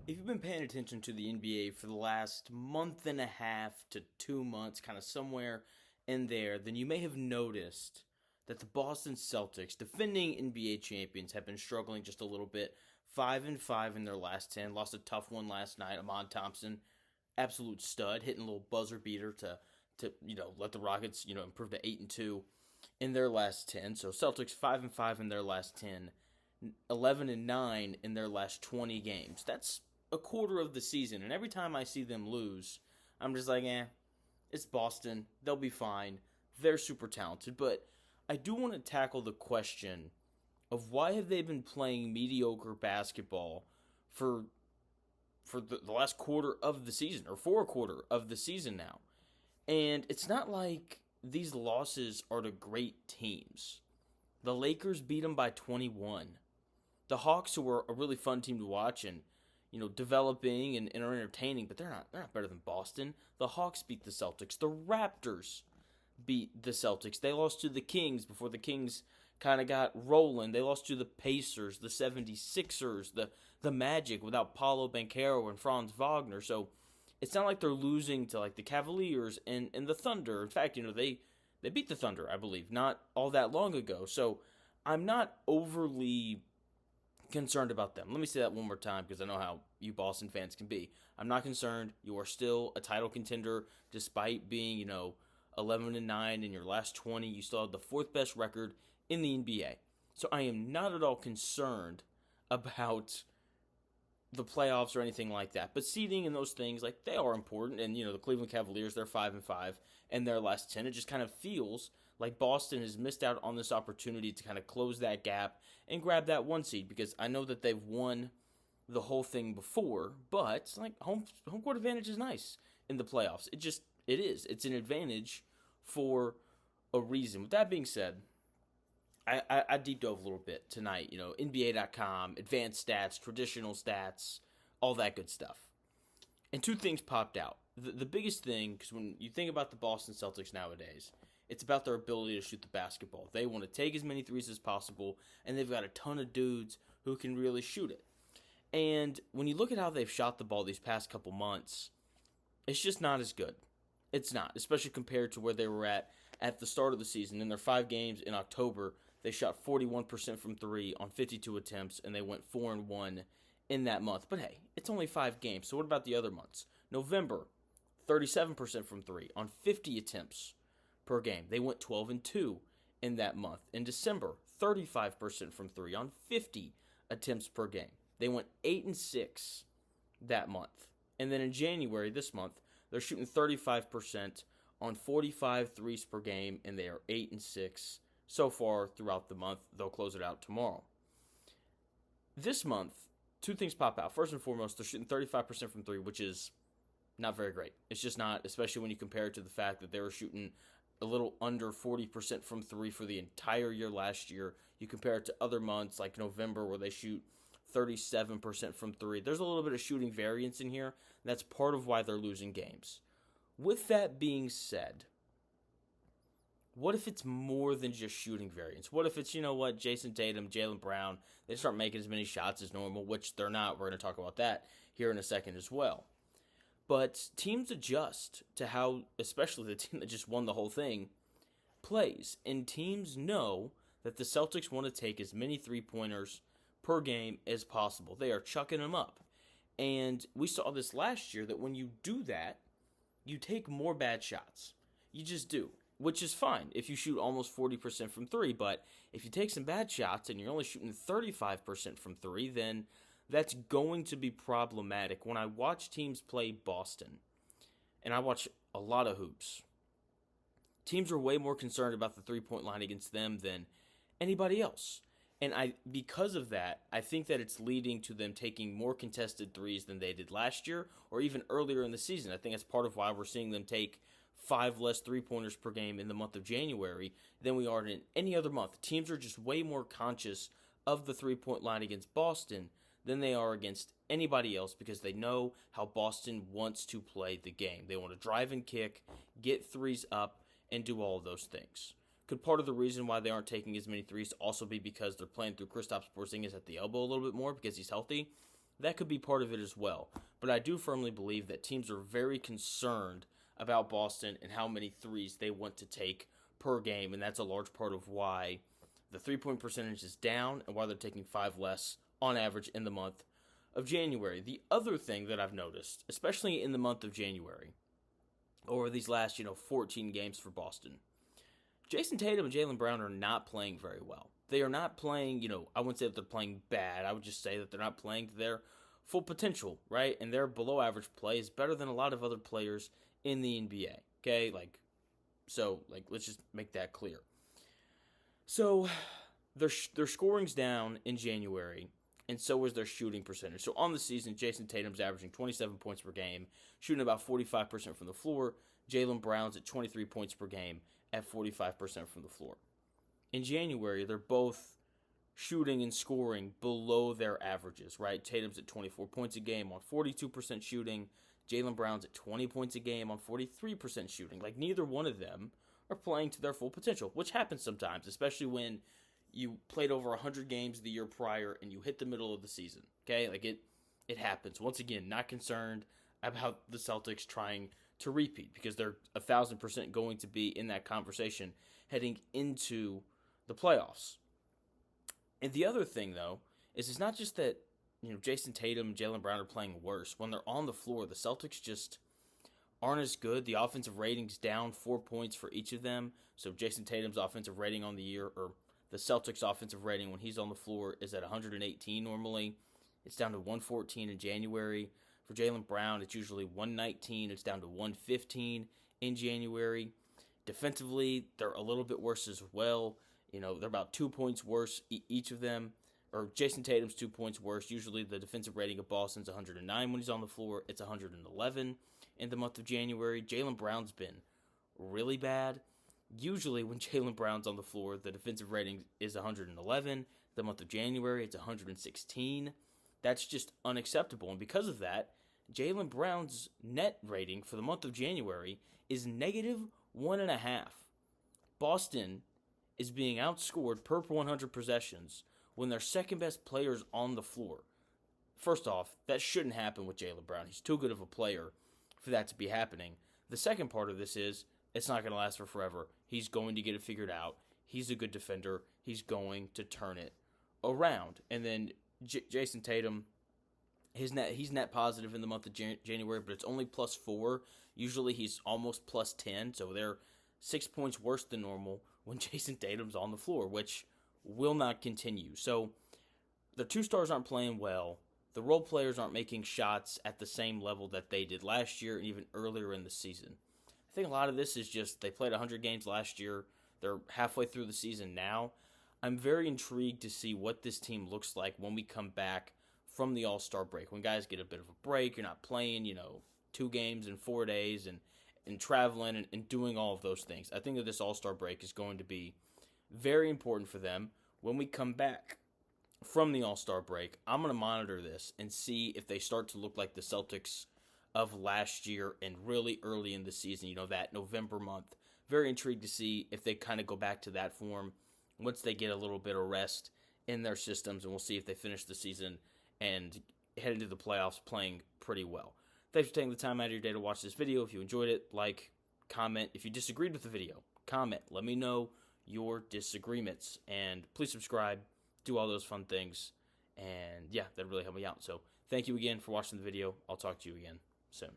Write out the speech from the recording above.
If you've been paying attention to the NBA for the last month and a half to 2 months, kind of somewhere in there, then you may have noticed that the Boston Celtics, defending NBA champions, have been struggling just a little bit. 5-5 in their last 10. Lost a tough one last night. Amon Thompson, absolute stud, hitting a little buzzer beater to let the Rockets improve to 8-2 in their last 10. So Celtics 5-5 in their last 10. 11-9 in their last 20 games. That's a quarter of the season, and every time I see them lose, I'm just like, it's Boston. They'll be fine. They're super talented, but I do want to tackle the question of why have they been playing mediocre basketball for the last quarter of the season, or for a quarter of the season now. And it's not like these losses are to great teams. The Lakers beat them by 21. The Hawks, who were a really fun team to watch and developing and are entertaining, but they're not better than Boston. The Hawks beat the Celtics. The Raptors beat the Celtics. They lost to the Kings before the Kings kind of got rolling. They lost to the Pacers, the 76ers, the Magic without Paulo Banchero and Franz Wagner. So it's not like they're losing to like the Cavaliers and the Thunder. In fact, they beat the Thunder, I believe, not all that long ago. So I'm not overly concerned about them. Let me say that one more time because I know how you Boston fans can be. I'm not concerned. You are still a title contender despite being, 11-9 in your last 20. You still have the fourth best record in the NBA. So I am not at all concerned about the playoffs or anything like that. But seeding and those things, like, they are important. And, the Cleveland Cavaliers, they're 5-5 in their last 10. It just kind of feels like Boston has missed out on this opportunity to kind of close that gap and grab that one seed, because I know that they've won the whole thing before, but like home court advantage is nice in the playoffs. It is. It's an advantage for a reason. With that being said, I deep dove a little bit tonight, NBA.com, advanced stats, traditional stats, all that good stuff. And two things popped out. The biggest thing, because when you think about the Boston Celtics nowadays, it's about their ability to shoot the basketball. They want to take as many threes as possible, and they've got a ton of dudes who can really shoot it. And when you look at how they've shot the ball these past couple months, it's just not as good. It's not, especially compared to where they were at the start of the season. In their 5 games in October, they shot 41% from 3 on 52 attempts, and they went 4-1 in that month. But hey, it's only 5 games, so what about the other months? November, 37% from 3 on 50 attempts per game. They went 12-2 in that month. In December, 35% from 3 on 50 attempts per game. They went 8-6 that month. And then in January, this month, they're shooting 35% on 45 threes per game, and they are 8-6 so far throughout the month. They'll close it out tomorrow. This month, two things pop out. First and foremost, they're shooting 35% from 3, which is not very great. It's just not, especially when you compare it to the fact that they were shooting a little under 40% from 3 for the entire year last year. You compare it to other months like November where they shoot 37% from 3. There's a little bit of shooting variance in here. That's part of why they're losing games. With that being said, what if it's more than just shooting variance? What if it's, Jason Tatum, Jaylen Brown, they start making as many shots as normal, which they're not. We're going to talk about that here in a second as well. But teams adjust to how, especially the team that just won the whole thing, plays. And teams know that the Celtics want to take as many three-pointers per game as possible. They are chucking them up. And we saw this last year, that when you do that, you take more bad shots. You just do, which is fine if you shoot almost 40% from 3. But if you take some bad shots and you're only shooting 35% from 3, then that's going to be problematic. When I watch teams play Boston, and I watch a lot of hoops, teams are way more concerned about the three-point line against them than anybody else. And because of that, I think that it's leading to them taking more contested threes than they did last year or even earlier in the season. I think that's part of why we're seeing them take 5 less three-pointers per game in the month of January than we are in any other month. Teams are just way more conscious of the three-point line against Boston than they are against anybody else, because they know how Boston wants to play the game. They want to drive and kick, get threes up, and do all of those things. Could part of the reason why they aren't taking as many threes also be because they're playing through Kristaps Porzingis at the elbow a little bit more because he's healthy? that could be part of it as well. But I do firmly believe that teams are very concerned about Boston and how many threes they want to take per game, and that's a large part of why the three-point percentage is down and why they're taking 5 less on average in the month of January. The other thing that I've noticed, especially in the month of January, over these last 14 games for Boston, Jason Tatum and Jaylen Brown are not playing very well. They are not playing, I wouldn't say that they're playing bad. I would just say that they're not playing to their full potential, right? And their below average play is better than a lot of other players in the NBA, okay? Let's just make that clear. So, their scoring's down in January, and so is their shooting percentage. So, on the season, Jason Tatum's averaging 27 points per game, shooting about 45% from the floor. Jaylen Brown's at 23 points per game at 45% from the floor. In January, they're both shooting and scoring below their averages, right? Tatum's at 24 points a game on 42% shooting. Jaylen Brown's at 20 points a game on 43% shooting. Neither one of them are playing to their full potential, which happens sometimes, especially when you played over 100 games the year prior and you hit the middle of the season, okay? It happens. Once again, not concerned about the Celtics trying to repeat because they're 1,000% going to be in that conversation heading into the playoffs. And the other thing, though, is it's not just that Jason Tatum and Jaylen Brown are playing worse. When they're on the floor, the Celtics just aren't as good. The offensive rating's down 4 points for each of them. So Jason Tatum's offensive rating on the year, or the Celtics' offensive rating when he's on the floor, is at 118 normally. It's down to 114 in January. For Jaylen Brown, it's usually 119. It's down to 115 in January. Defensively, they're a little bit worse as well. They're about 2 points worse, each of them. Or Jason Tatum's 2 points worse. Usually the defensive rating of Boston's 109 when he's on the floor. It's 111 in the month of January. Jaylen Brown's been really bad. Usually when Jaylen Brown's on the floor, the defensive rating is 111. The month of January, it's 116. That's just unacceptable. And because of that, Jaylen Brown's net rating for the month of January is negative 1.5. Boston is being outscored per 100 possessions when their second best player's on the floor. First off, that shouldn't happen with Jaylen Brown. He's too good of a player for that to be happening. The second part of this is it's not going to last for forever. He's going to get it figured out. He's a good defender. He's going to turn it around. And then Jason Tatum, he's net positive in the month of January, but it's only +4. Usually he's almost +10, so they're 6 points worse than normal when Jason Tatum's on the floor, which will not continue. So the two stars aren't playing well. The role players aren't making shots at the same level that they did last year and even earlier in the season. I think a lot of this is just they played 100 games last year. They're halfway through the season now. I'm very intrigued to see what this team looks like when we come back from the All-Star break. When guys get a bit of a break, you're not playing, 2 games in 4 days and traveling and doing all of those things. I think that this All-Star break is going to be very important for them. When we come back from the All-Star break, I'm going to monitor this and see if they start to look like the Celtics of last year and really early in the season, that November month. Very intrigued to see if they kind of go back to that form once they get a little bit of rest in their systems, and we'll see if they finish the season and head into the playoffs playing pretty well. Thanks for taking the time out of your day to watch this video. If you enjoyed it, like, comment. If you disagreed with the video, comment. Let me know your disagreements. And please subscribe. Do all those fun things. And yeah, that'd really help me out. So thank you again for watching the video. I'll talk to you again soon.